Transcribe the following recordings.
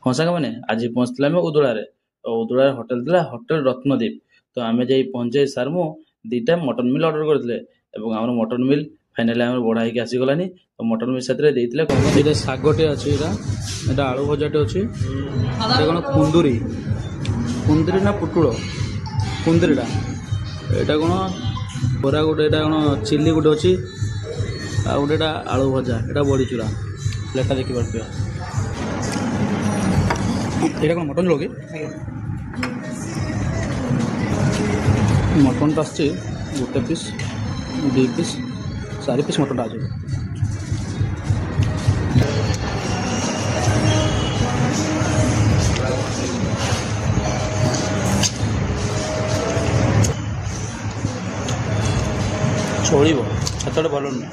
ହଁ ସାଙ୍ଗମାନେ ଆଜି ପହଞ୍ଚିଥିଲେ ଆମେ ଉଦଳାରେ। ଉଦଳାରେ ହୋଟେଲ ଥିଲା ହୋଟେଲ ରତ୍ନଦୀପ। ତ ଆମେ ଯାଇ ପହଞ୍ଚାଇ ସାର୍ ମୁଁ ଦୁଇଟା ମଟନ ମିଲ୍ ଅର୍ଡର କରିଥିଲେ ଏବଂ ଆମର ମଟନ ମିଲ୍ ଫାଇନାଲି ଆମର ବଢ଼ା ହେଇକି ଆସିଗଲାନି। ତ ମଟନ ମିଲ୍ ସାଥିରେ ଦେଇଥିଲେ କ'ଣ ଏଇଟା ଶାଗଟେ ଅଛି, ଏଇଟା ଆଳୁ ଭଜାଟେ ଅଛି, ଏଇଟା କ'ଣ କୁନ୍ଦୁରି କୁନ୍ଦୁରି ନା ପୁଟୁଳ କୁନ୍ଦୁରିଟା, ଏଇଟା କ'ଣ ବରା ଗୋଟେ, ଏଇଟା କ'ଣ ଚିଲି ଗୋଟେ ଅଛି, ଆଉ ଗୋଟେ ଏଇଟା ଆଳୁ ଭଜା, ଏଇଟା ବଡ଼ିଚୁରା ପ୍ଲେଟ୍ଟା ଦେଖିପାରୁଥିବେ। ଏଇଟା କ'ଣ ମଟନ୍ ଲୋ କି? ମଟନ୍ଟା ଆସିଛି ଗୋଟେ ପିସ୍, ଦୁଇ ପିସ୍, 4 ପିସ୍ ମଟନ୍ଟା ଅଛି। ଚଳିବ, ସେତେବେଳେ ଭଲ ନୁହେଁ।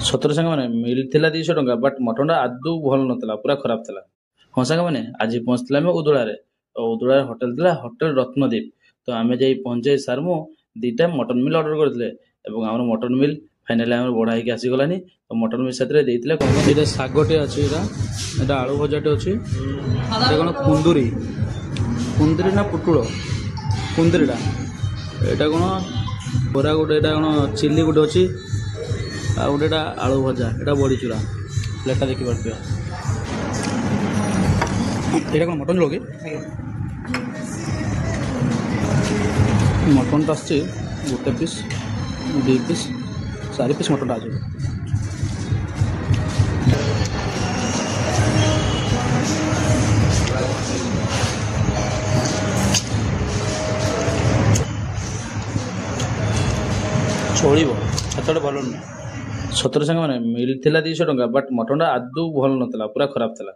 ସତରେ ସାଙ୍ଗମାନେ ମିଲ୍ ଥିଲା 200 ଟଙ୍କା, ବଟ୍ ମଟନ୍ଟା ଆଦୌ ଭଲ ନଥିଲା, ପୁରା ଖରାପ ଥିଲା। ହଁ ସାଙ୍ଗମାନେ ଆଜି ପହଞ୍ଚିଥିଲେ ଆମେ ଉଦଳାରେ। ଉଦଳାରେ ହୋଟେଲ ଥିଲା ହୋଟେଲ ରତ୍ନଦୀପ। ତ ଆମେ ଯାଇ ପହଞ୍ଚାଇ ସାର୍ ମୁଁ ଦୁଇଟା ମଟନ ମିଲ୍ ଅର୍ଡର କରିଥିଲେ ଏବଂ ଆମର ମଟନ ମିଲ୍ ଫାଇନାଲି ଆମର ବଢ଼ା ହେଇକି ଆସିଗଲାନି। ତ ମଟନ ମିଲ୍ ସାଥିରେ ଦେଇଥିଲେ କ'ଣ ଏଇଟା ଶାଗଟେ ଅଛି, ଏଇଟା ଆଳୁ ଭଜାଟେ ଅଛି, ଏଇଟା କ'ଣ କୁନ୍ଦୁରି କୁନ୍ଦୁରି ନା ପୁଟୁଳ କୁନ୍ଦୁରିଟା, ଏଇଟା କ'ଣ ବରା ଗୋଟେ, ଏଇଟା କ'ଣ ଚିଲି ଗୋଟେ ଅଛି, ଆଉ ଗୋଟେ ଏଇଟା ଆଳୁ ଭଜା, ଏଇଟା ବଡ଼ିଚୁରା ପ୍ଲେଟ୍ଟା ଦେଖିପାରୁଥିବେ। ଏଇଟା କ'ଣ ମଟନ୍ ଲୋ କି? ମଟନ୍ଟା ଆସିଛି ଗୋଟେ ପିସ୍, 2 ପିସ୍, 4 ପିସ୍ ମଟନ୍ଟା ଅଛି। ଚଳିବ, ସେତେବେଳେ ଭଲ ନୁହେଁ। ସତରେ ସାଙ୍ଗମାନେ ମିଲ୍ ଥିଲା 200 ଟଙ୍କା, ବଟ୍ ମଟନ୍ଟା ଆଦୌ ଭଲ ନଥିଲା, ପୁରା ଖରାପ ଥିଲା।